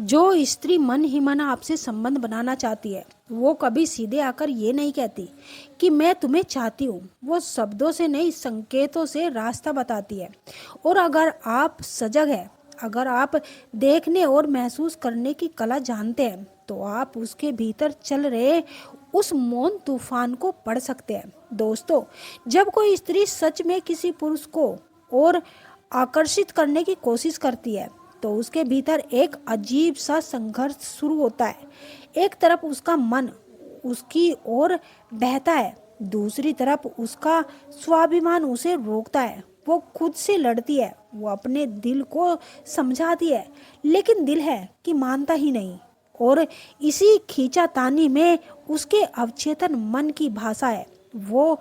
जो स्त्री मन ही मन आपसे संबंध बनाना चाहती है वो कभी सीधे आकर ये नहीं कहती कि मैं तुम्हें चाहती हूँ। वो शब्दों से नहीं, संकेतों से रास्ता बताती है। और अगर आप सजग हैं, अगर आप देखने और महसूस करने की कला जानते हैं, तो आप उसके भीतर चल रहे उस मौन तूफान को पढ़ सकते हैं। दोस्तों, जब कोई स्त्री सच में किसी पुरुष को और आकर्षित करने की कोशिश करती है, तो उसके भीतर एक अजीब सा संघर्ष शुरू होता है। एक तरफ उसका मन उसकी ओर बहता है, दूसरी तरफ उसका स्वाभिमान उसे रोकता है। वो खुद से लड़ती है, वो अपने दिल को समझाती है, लेकिन दिल है कि मानता ही नहीं। और इसी खींचातानी में उसके अवचेतन मन की भाषा है। वो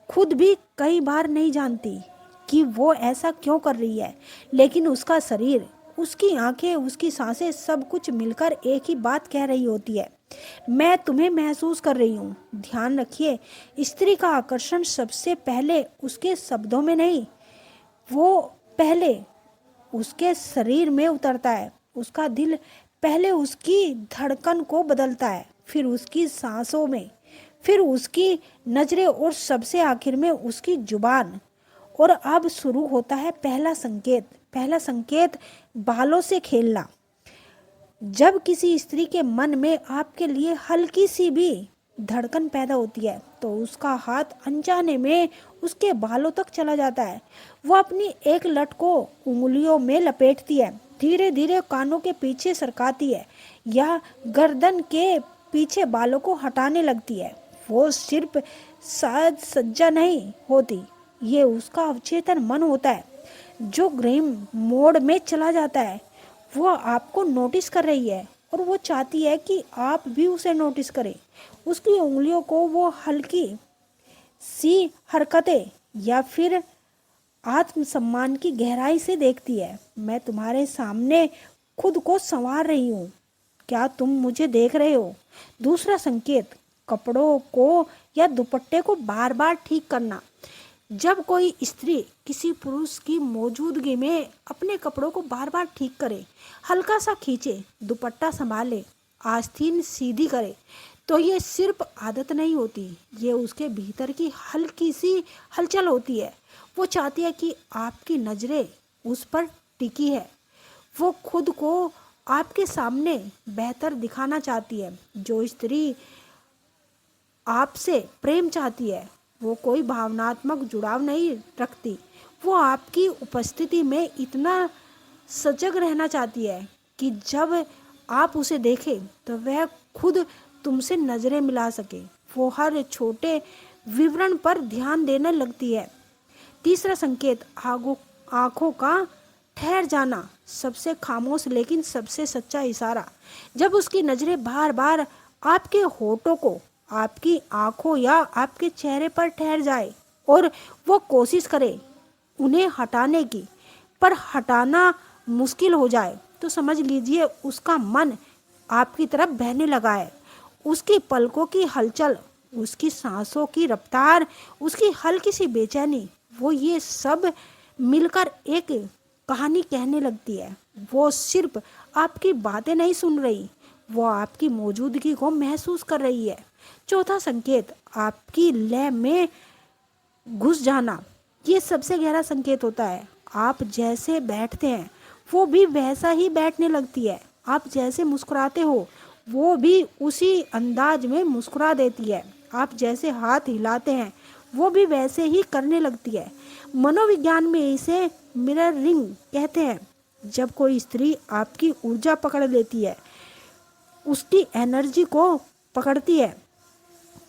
खुद भी कई बार नहीं जानती कि वो ऐसा क्यों कर रही है, लेकिन उसका शरीर, उसकी आंखें, उसकी सांसें, सब कुछ मिलकर एक ही बात कह रही होती है, मैं तुम्हें महसूस कर रही हूँ। ध्यान रखिए, स्त्री का आकर्षण सबसे पहले उसके शब्दों में नहीं, वो पहले उसके शरीर में उतरता है। उसका दिल पहले उसकी धड़कन को बदलता है, फिर उसकी सांसों में, फिर उसकी नजरें और सबसे आखिर में उसकी जुबान। और अब शुरू होता है पहला संकेत। पहला संकेत, बालों से खेलना। जब किसी स्त्री के मन में आपके लिए हल्की सी भी धड़कन पैदा होती है, तो उसका हाथ अनजाने में उसके बालों तक चला जाता है। वो अपनी एक लट को उंगलियों में लपेटती है, धीरे धीरे कानों के पीछे सरकाती है या गर्दन के पीछे बालों को हटाने लगती है। वो सिर्फ साज सज्जा नहीं होती, ये उसका अवचेतन मन होता है जो ग्रीन मोड में चला जाता है। वो आपको नोटिस कर रही है और वो चाहती है कि आप भी उसे नोटिस करें। उसकी उंगलियों को वो हल्की सी हरकतें या फिर आत्मसम्मान की गहराई से देखती है। मैं तुम्हारे सामने खुद को संवार रही हूँ, क्या तुम मुझे देख रहे हो? दूसरा संकेत, कपड़ों को या दुपट्टे को बार बार ठीक करना। जब कोई स्त्री किसी पुरुष की मौजूदगी में अपने कपड़ों को बार बार ठीक करे, हल्का सा खींचे, दुपट्टा संभाले, आस्तीन सीधी करे, तो ये सिर्फ आदत नहीं होती, ये उसके भीतर की हल्की सी हलचल होती है। वो चाहती है कि आपकी नजरें उस पर टिकी है। वो खुद को आपके सामने बेहतर दिखाना चाहती है। जो स्त्री आपसे प्रेम चाहती है, वो कोई भावनात्मक जुड़ाव नहीं रखती, वो आपकी उपस्थिति में इतना सजग रहना चाहती है कि जब आप उसे देखें तो वह खुद तुमसे नजरें मिला सके। वो हर छोटे विवरण पर ध्यान देने लगती है। तीसरा संकेत, आंखों का ठहर जाना। सबसे खामोश लेकिन सबसे सच्चा इशारा। जब उसकी नजरें बार बार आपके होठों को, आपकी आंखों या आपके चेहरे पर ठहर जाए और वो कोशिश करे उन्हें हटाने की, पर हटाना मुश्किल हो जाए, तो समझ लीजिए उसका मन आपकी तरफ बहने लगा है। उसकी पलकों की हलचल, उसकी सांसों की रफ्तार, उसकी हल्की सी बेचैनी, वो ये सब मिलकर एक कहानी कहने लगती है। वो सिर्फ आपकी बातें नहीं सुन रही, वो आपकी मौजूदगी को महसूस कर रही है। चौथा संकेत, आपकी लय में घुस जाना। ये सबसे गहरा संकेत होता है। आप जैसे बैठते हैं वो भी वैसा ही बैठने लगती है। आप जैसे मुस्कुराते हो वो भी उसी अंदाज में मुस्कुरा देती है। आप जैसे हाथ हिलाते हैं वो भी वैसे ही करने लगती है। मनोविज्ञान में इसे मिररिंग कहते हैं। जब कोई स्त्री आपकी ऊर्जा पकड़ लेती है, उसकी एनर्जी को पकड़ती है,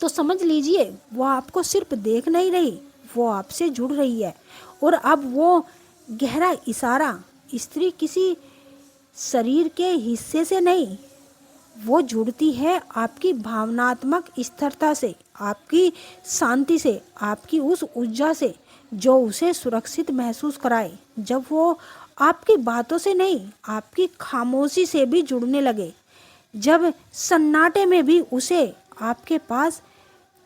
तो समझ लीजिए वो आपको सिर्फ देख नहीं रही, वो आपसे जुड़ रही है। और अब वो गहरा इशारा, स्त्री किसी शरीर के हिस्से से नहीं, वो जुड़ती है आपकी भावनात्मक स्थिरता से, आपकी शांति से, आपकी उस ऊर्जा से जो उसे सुरक्षित महसूस कराए। जब वो आपकी बातों से नहीं, आपकी खामोशी से भी जुड़ने लगे, जब सन्नाटे में भी उसे आपके पास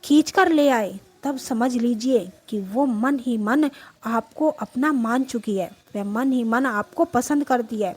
खींच कर ले आए, तब समझ लीजिए कि वो मन ही मन आपको अपना मान चुकी है। वह मन ही मन आपको पसंद करती है।